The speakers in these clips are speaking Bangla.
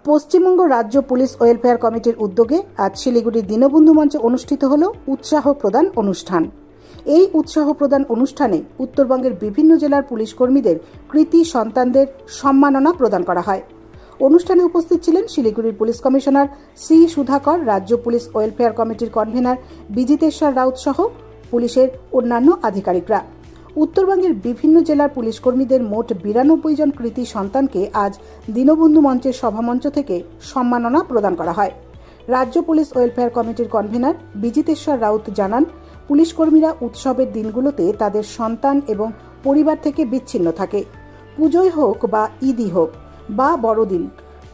পশ্চিমবঙ্গ রাজ্য পুলিশ ওয়েলফেয়ার কমিটির উদ্যোগে আজ শিলিগুড়ির দীনবন্ধু মঞ্চে অনুষ্ঠিত হল উৎসাহ প্রদান অনুষ্ঠান। এই উৎসাহ প্রদান অনুষ্ঠানে উত্তরবঙ্গের বিভিন্ন জেলার পুলিশ কর্মীদের কৃতী সন্তানদের সম্মাননা প্রদান করা হয়। অনুষ্ঠানে উপস্থিত ছিলেন শিলিগুড়ির পুলিশ কমিশনার সি সুধাকর, রাজ্য পুলিশ ওয়েলফেয়ার কমিটির কনভেনার বিজিতেশ্বর রাউত সহ পুলিশের অন্যান্য আধিকারিকরা। উত্তরবঙ্গের বিভিন্ন জেলার পুলিশ কর্মীদের মোট 92 জন কৃতী সন্তানকে আজ দীনবন্ধু মঞ্চের সভামঞ্চ থেকে সম্মাননা প্রদান করা হয়। রাজ্য পুলিশ ওয়েলফেয়ার কমিটির কনভেনার বিজিতেশ্বর রাউত জানান, পুলিশ কর্মীরা উৎসবের দিনগুলোতে তাদের সন্তান এবং পরিবার থেকে বিচ্ছিন্ন থাকে। পুজোই হোক বা ঈদই হোক বা বড়দিন,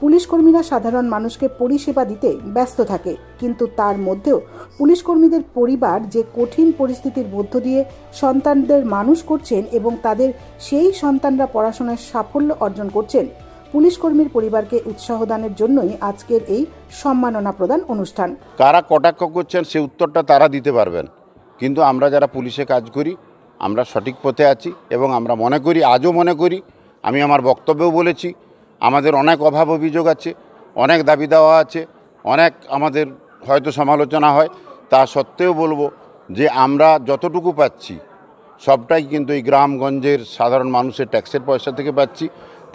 পুলিশ কর্মীরা সাধারণ মানুষকে পরিষেবা দিতে ব্যস্ত থাকে, কিন্তু তার মধ্যেও পুলিশ কর্মীদের পরিবার যে কঠিন পরিস্থিতির মধ্য দিয়ে সন্তানদের মানুষ করছেন এবং তাদের সেই সন্তানরা পড়াশোনায় সাফল্য অর্জন করছেন, পুলিশ কর্মীর পরিবারকে উৎসাহ দানের জন্যই আজকের এই সম্মাননা প্রদান অনুষ্ঠান। কারা কটাক্ষ করছেন সে উত্তরটা তারা দিতে পারবেন, কিন্তু আমরা যারা পুলিশে কাজ করি আমরা সঠিক পথে আছি এবং আমরা মনে করি, আজও মনে করি, আমি আমার বক্তব্যেও বলেছি, আমাদের অনেক অভাব অভিযোগ আছে, অনেক দাবি দেওয়া আছে, অনেক আমাদের হয়তো সমালোচনা হয়, তা সত্ত্বেও বলবো যে আমরা যতটুকু পাচ্ছি সবটাই কিন্তু এই গ্রামগঞ্জের সাধারণ মানুষের ট্যাক্সের পয়সা থেকে পাচ্ছি।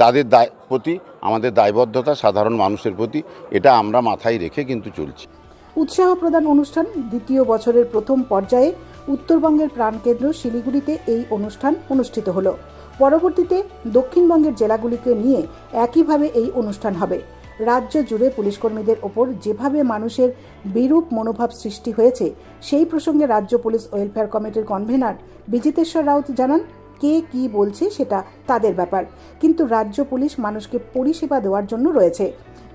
তাদের প্রতি আমাদের দায়বদ্ধতা সাধারণ মানুষের প্রতি, এটা আমরা মাথায় রেখে কিন্তু চলছি। উৎসাহ প্রদান অনুষ্ঠান দ্বিতীয় বছরের প্রথম পর্যায়ে উত্তরবঙ্গের প্রাণকেন্দ্র শিলিগুড়িতে এই অনুষ্ঠান অনুষ্ঠিত হলো। পরবর্তীতে দক্ষিণবঙ্গের জেলাগুলিকে নিয়ে একইভাবে এই অনুষ্ঠান হবে। রাজ্য জুড়ে পুলিশ কর্মীদের ওপর যেভাবে মানুষের বিরূপ মনোভাব সৃষ্টি হয়েছে, সেই প্রসঙ্গে রাজ্য পুলিশ ওয়েলফেয়ার কমিটির কনভেনার বিজিতেশ্বর রাউত জানান, কে কি বলছে সেটা তাদের ব্যাপার, কিন্তু রাজ্য পুলিশ মানুষকে পরিষেবা দেওয়ার জন্য রয়েছে।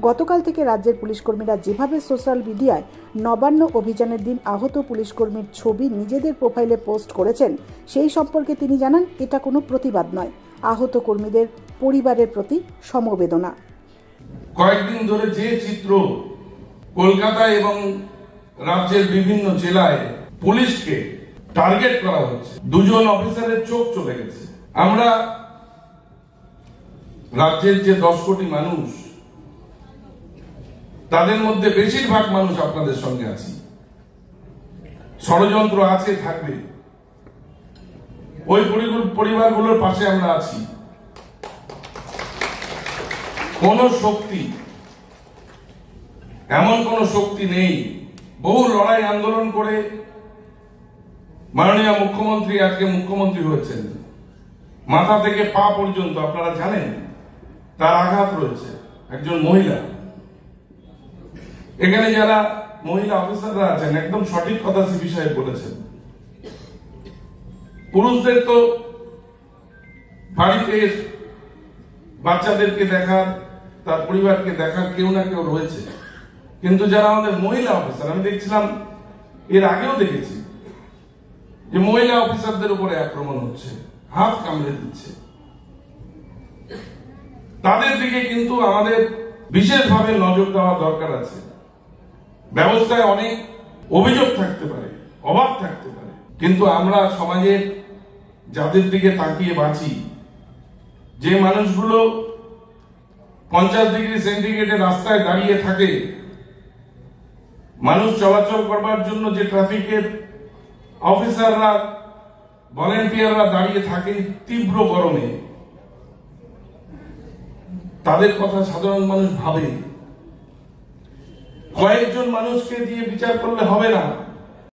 গতকাল থেকে রাজ্যের পুলিশ কর্মীরা যেভাবে সোশ্যাল মিডিয়ায় নবান্ন অভিযানের দিন আহত পুলিশ কর্মীর ছবি নিজেদের প্রোফাইলে পোস্ট করেছেন, সেই সম্পর্কে তিনি জানান, এটা কোনো প্রতিবাদ নয়, আহত কর্মীদের পরিবারের প্রতি সমবেদনা। কয়েকদিন ধরে যে চিত্র কলকাতা এবং রাজ্যের বিভিন্ন জেলায় পুলিশকে টার্গেট করা হচ্ছে, দুজন অফিসারের চোখ চলে গেছে। আমরা রাজ্যের যে 10 কোটি মানুষ, তাদের মধ্যে বেশিরভাগ মানুষ আপনাদের সঙ্গে আছি। ষড়যন্ত্র আছে, থাকবে, ওই পরিবারগুলোর পাশে আমরা আছি। কোন শক্তি, এমন কোন শক্তি নেই। বহু লড়াই আন্দোলন করে মাননীয় মুখ্যমন্ত্রী আজকে মুখ্যমন্ত্রী হয়েছেন। মাথা থেকে পা পর্যন্ত আপনারা জানেন তার আঘাত রয়েছে। একজন মহিলা, এখানে যারা মহিলা অফিসাররা আছেন একদম সঠিক কথা সে বিষয়ে বলেছেন। পুরুষদের তো বাড়িতে বাচ্চাদেরকে দেখার, তার পরিবারকে দেখার কেউ না কেউ রয়েছে, কিন্তু যারা আমাদের মহিলা অফিসার, আমি দেখছিলাম, এর আগেও দেখেছি যে মহিলা অফিসারদের উপরে আক্রমণ হচ্ছে, হাত কামড়ে দিচ্ছে, তাদের দিকে কিন্তু আমাদের বিশেষভাবে নজর দেওয়া দরকার আছে। ব্যবস্থায় অনেক অভিযোগ থাকতে পারে, অভাব থাকতে পারে, কিন্তু আমরা সমাজের যাদের দিকে তাকিয়ে বাঁচি, যে মানুষগুলো 50 ডিগ্রি সেন্টিগ্রেডে রাস্তায় দাঁড়িয়ে থাকে, মানুষ চলাচল করবার জন্য যে ট্রাফিকের অফিসাররা, ভলেন্টিয়াররা দাঁড়িয়ে থাকে তীব্র গরমে, তাদের কথা সাধারণ মানুষ ভাবে। কয়েকজন মানুষকে দিয়ে বিচার করলে হবে না।